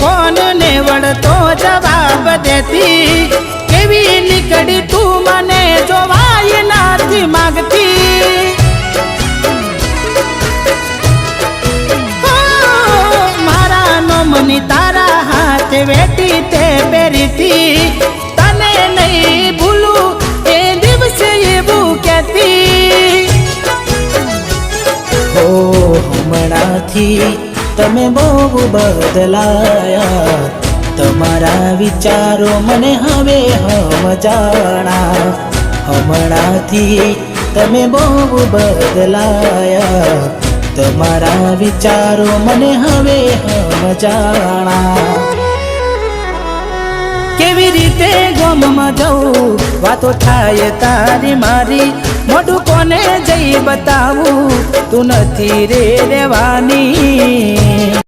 Phone ने वड़तो जवाब देती केवी निकड़ी तू मने जोवाय नाथी मागती मारा नो मनी तारा हाथ वेटी ते पेरीती तने नहीं भूलू ए दिवसे एवू कहती हो हमणाथी तमे बहु बदलाया तमारा विचारो मने हवे समजाणा हमणाथी तमे बहु बदलाया तमारा विचारो मने हवे समजाणा केवी रीते गाममां जाऊं वातो थाय तारी मारी मोढुं कोने जई बतावुं तू नथी रे रेवानी।